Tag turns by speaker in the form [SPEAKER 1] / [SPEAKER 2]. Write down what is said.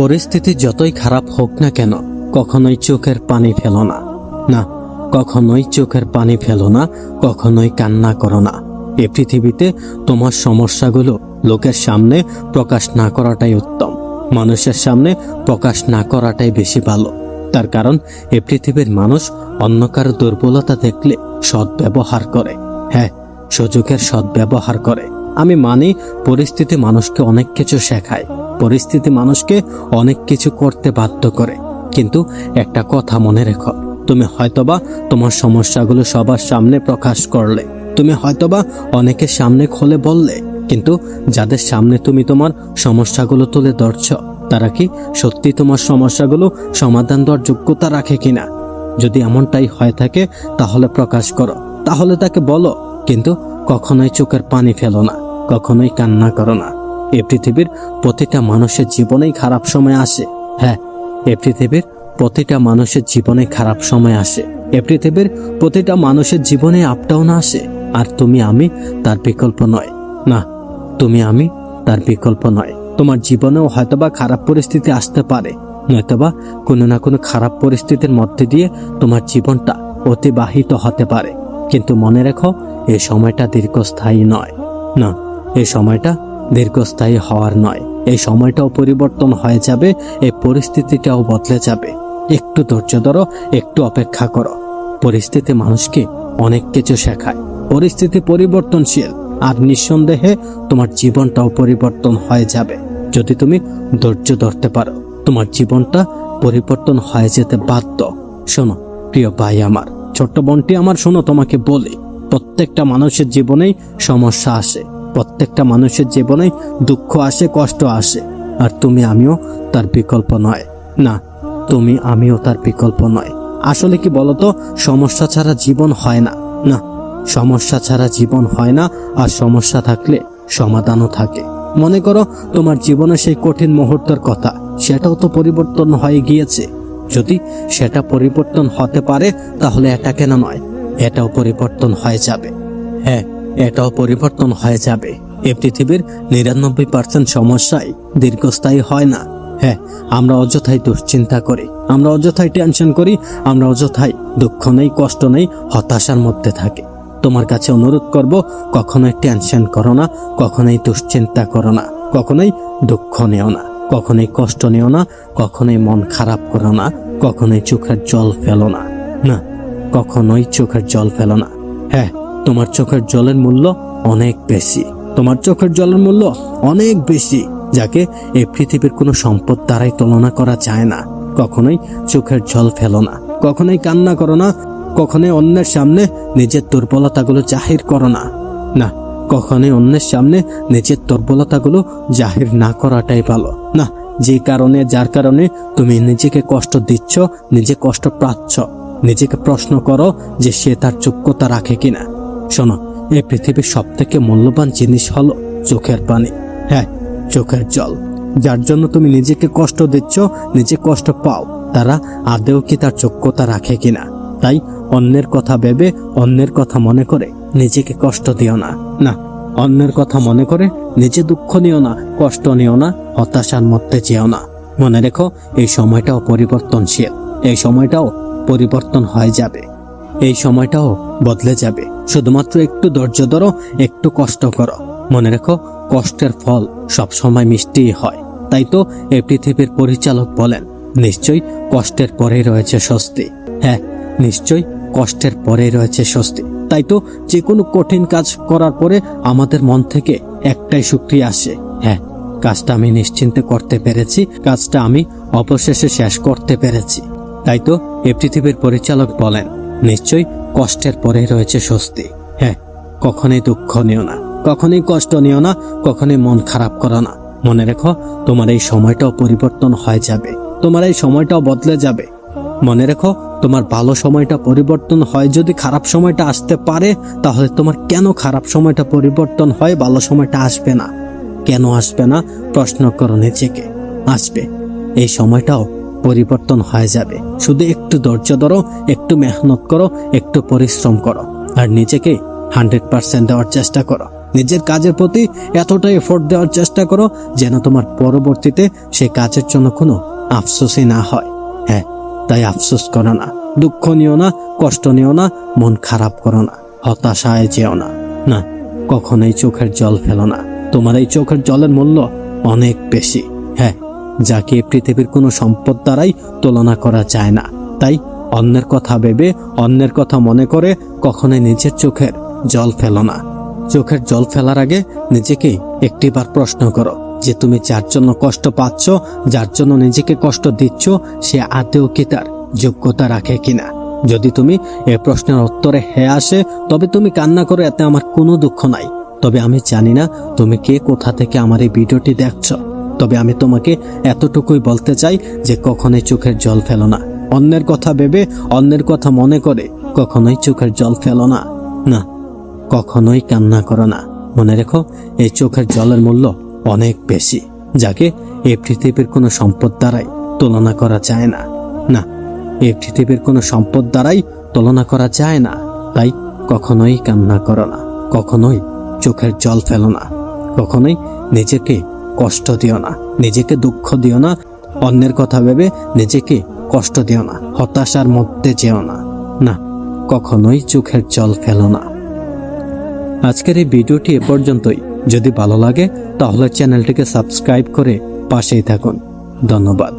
[SPEAKER 1] পরিস্থিতি যতই খারাপ হোক না কেন কখনোই চোখের পানি ফেলো না। না, কখনোই চোখের পানি ফেলো না, কখনোই কান্না করো না। এ পৃথিবীতে তোমার সমস্যাগুলো লোকের সামনে প্রকাশ না করাটাই উত্তম, মানুষের সামনে প্রকাশ না করাটাই বেশি ভালো। তার কারণ এ পৃথিবীর মানুষ অন্য কারো দুর্বলতা দেখলে সদ্ব্যবহার করে। হ্যাঁ, সুযোগের সদ্ব্যবহার করে। আমি মানি পরিস্থিতি মানুষকে অনেক কিছু শেখায়, পরিস্থিতি মানুষকে অনেক কিছু করতে বাধ্য করে। কিন্তু একটা কথা মনে রেখো, তুমি হয়তোবা তোমার সমস্যাগুলো সবার সামনে প্রকাশ করলে, তুমি হয়তোবা অনেকের সামনে খুলে বললে, কিন্তু যাদের সামনে তুমি তোমার সমস্যাগুলো তুলে ধরছ তারা কি সত্যি তোমার সমস্যাগুলো সমাধান দেওয়ার যোগ্যতা রাখে কিনা? যদি এমনটাই হয়ে থাকে তাহলে প্রকাশ করো, তাহলে তাকে বলো, কিন্তু কখনোই চোখের পানি ফেলো না, কখনোই কান্না করো না। এ পৃথিবীর প্রতিটা মানুষের জীবনেই খারাপ সময় আসে। হ্যাঁ, এ পৃথিবীর প্রতিটা মানুষের জীবনে খারাপ সময় আসে। এ পৃথিবীর প্রতিটা মানুষের জীবনে আপ ডাউন আসে। আর তুমি আমি তার বিকল্প নয়। না, তুমি আমি তার বিকল্প নয়। তোমার জীবনেও হয়তোবা খারাপ পরিস্থিতি আসতে পারে, নয়তোবা কোনো না কোনো খারাপ পরিস্থিতির মধ্যে দিয়ে তোমার জীবনটা অতিবাহিত হতে পারে। কিন্তু মনে রেখো, এই সময়টা দীর্ঘস্থায়ী নয়। না, এই সময়টা দীর্ঘস্থায়ী হওয়ার নয়। এই সময়টাও পরিবর্তন হয়ে যাবে, এই পরিস্থিতিটাও বদলে যাবে। একটু ধৈর্য ধরো, একটু অপেক্ষা করো। পরিস্থিতি মানুষকে অনেক কিছু শেখায়। পরিস্থিতি পরিবর্তনশীল, আর নিঃসন্দেহে তোমার জীবনটাও পরিবর্তন হয়ে যাবে। যদি তুমি ধৈর্য ধরতে পারো, তোমার জীবনটা পরিবর্তন হয়ে যেতে বাধ্য। শোনো প্রিয় ভাই আমার, ছোট্ট বোনটি আমার, শোনো, তোমাকে বলি, প্রত্যেকটা মানুষের জীবনেই সমস্যা আসে, প্রত্যেকটা মানুষের জীবনেই দুঃখ আসে, কষ্ট আসে। আর তুমি আমিও তার বিকল্প নয়। না, তুমি আমিও তার বিকল্প নয়। আসলে কি বলতো, সমস্যা ছাড়া জীবন হয় না। না, সমস্যা ছাড়া জীবন হয় না, আর সমস্যা থাকলে সমাধানও থাকে। মনে করো তোমার জীবনে সেই কঠিন মুহূর্তের কথা, সেটাও তো পরিবর্তন হয়ে গিয়েছে। যদি সেটা পরিবর্তন হতে পারে তাহলে এটা কেন নয়, এটাও পরিবর্তন হয়ে যাবে। হ্যাঁ, এটাও পরিবর্তন হয়ে যাবে। এ পৃথিবীর 99% সমস্যাই দীর্ঘস্থায়ী হয় না। হ্যাঁ, আমরা অযথাই দুশ্চিন্তা করি, আমরা অযথাই টেনশন করি, আমরা অযথাই দুঃখ নেই, কষ্ট নেই, হতাশার মধ্যে থাকি। তোমার কাছে অনুরোধ করব, কখনোই টেনশন করো না, কখনোই দুশ্চিন্তা করো না, কখনোই দুঃখ নিও না, কখনোই কষ্ট নিও না, কখনোই মন খারাপ করো না, কখনোই চোখের জল ফেলো না। না, কখনোই চোখের জল ফেলো না। হ্যাঁ, তোমার চোখের জলের মূল্য অনেক বেশি, তোমার চোখের জলের মূল্য অনেক বেশি, যাকে এই পৃথিবীর কোনো সম্পদ দ্বারাই তুলনা করা যায় না। কখনোই চোখের জল ফেলো না, কখনোই কান্না করো না, কখনোই অন্যের সামনে নিজের দুর্বলতাগুলো জাহির করো না। না, কখনোই অন্যের সামনে নিজের দুর্বলতাগুলো জাহির না করাটাই ভালো। না, যে কারণে, যার কারণে তুমি নিজেকে কষ্ট দিচ্ছ, নিজে কষ্ট পাচ্ছ, নিজেকে প্রশ্ন করো যে সে তার যোগ্যতা রাখে কিনা। শোনো, এই পৃথিবীর সব থেকে মূল্যবান জিনিস হলো চোখের পানি। হ্যাঁ, চোখের জল। যার জন্য তুমি নিজেকে কষ্ট দিচ্ছ, নিজে কষ্ট পাও, তারা আদেও কি তার যোগ্যতা রাখে কিনা। তাই অন্যের কথা ভেবে, অন্যের কথা মনে করে নিজেকে কষ্ট দিও না। না, অন্যের কথা মনে করে নিজে দুঃখ নিও না, কষ্ট নিও না, হতাশার মধ্যে যেও না। মনে রেখো, এই সময়টাও পরিবর্তনশীল, এই সময়টাও পরিবর্তন হয়ে যাবে, এই সময়টাও বদলে যাবে। শুধুমাত্র একটু ধৈর্য ধরো, একটু কষ্ট করো। মনে রেখো, কষ্টের ফল সবসময় মিষ্টি হয়। তাই তো এই পৃথিবীর পরিচালক বলেন, নিশ্চয়ই কষ্টের পরেই রয়েছে স্বস্তি। হ্যাঁ, নিশ্চয়ই কষ্টের পরেই রয়েছে স্বস্তি। তাই তো যে কোনো কঠিন কাজ করার পরে আমাদের মন থেকে একটাই শুকরিয়া আসে, হ্যাঁ, কাজটা আমি নিশ্চিন্তে করতে পেরেছি, কাজটা আমি অবশেষে শেষ করতে পেরেছি। তাই তো এই পৃথিবীর পরিচালক বলেন, নিশ্চয়ই কষ্টের পরেই রয়েছে স্বস্তি। হ্যাঁ, কখনোই দুঃখ নিও না, কখনোই কষ্ট নিও না, কখনোই মন খারাপ করো না। মনে রেখো, তোমার এই সময়টাও পরিবর্তন হয়ে যাবে, তোমার এই সময়টাও বদলে যাবে। মনে রেখো, তোমার ভালো সময়টা পরিবর্তন হয় যদি খারাপ সময়টা আসতে পারে, তাহলে তোমার কেন খারাপ সময়টা পরিবর্তন হয়, ভালো সময়টা আসবে না? কেন আসবে না প্রশ্ন করো নিজেকে। আসবে, এই সময়টাও পরিবর্তন হয়ে যাবে। শুধু একটু ধৈর্য ধরো, একটু মেহনত করো, একটু পরিশ্রম করো, আর নিজেকে 100% দেওয়ার চেষ্টা করো। নিজের কাজের প্রতি এতটা এফোর্ট দেওয়ার চেষ্টা করো যেন তোমার পরবর্তীতে সেই কাজের জন্য কোনো আফসোসই না হয়। হ্যাঁ, তাই আফসোস করো না, দুঃখ নিও না, কষ্ট নিও না, মন খারাপ করো না, হতাশায় যেও না। না, কখনোই চোখের জল ফেলো না। তোমার এই চোখের জলের মূল্য অনেক বেশি। হ্যাঁ, যাকে পৃথিবীর কোনো সম্পদ দ্বারাই তুলনা করা যায় না। তাই অন্যের কথা ভেবে, অন্যের কথা মনে করে কখনোই নিজের চোখের জল ফেলো না। চোখের জল ফেলার আগে নিজেকে একটিবার প্রশ্ন করো যে তুমি যার জন্য কষ্ট পাচ্ছ, যার জন্য নিজেকে কষ্ট দিচ্ছ, সে আদৌ কি তার যোগ্যতা রাখে কিনা। যদি তুমি এই প্রশ্নের উত্তরে হ্যাঁ আসে, তবে তুমি কান্না করো, এতে আমার কোনো দুঃখ নাই। তবে আমি জানি না তুমি কে কোথা থেকে আমার এই ভিডিওটি দেখছো, তবে আমি তোমাকে এতটুকুই বলতে চাই যে কখনোই চোখের জল ফেলো না। অন্যের কথা ভেবে, অন্যের কথা মনে করে কখনোই চোখের জল ফেলো না। না, কখনোই কান্না করো না। মনে রেখো, এই চোখের জলের মূল্য অনেক বেশি, যাকে এই পৃথিবীর কোনো সম্পদ দ্বারাই তুলনা করা যায় না। না, এই পৃথিবীর কোনো সম্পদ দ্বারাই তুলনা করা যায় না। তাই কখনোই কান্না করো না, কখনোই চোখের জল ফেলো না, কখনোই নিজেকে কষ্ট দিও না, নিজেকে দুঃখ দিও না, অন্যের কথা ভেবে নিজেকে কষ্ট দিও না, হতাশার মধ্যে যেও না। না, কখনোই চোখের জল ফেলো না। আজকের এই ভিডিওটি এ পর্যন্তই। যদি ভালো লাগে তাহলে চ্যানেলটিকে সাবস্ক্রাইব করে পাশেই থাকুন। ধন্যবাদ।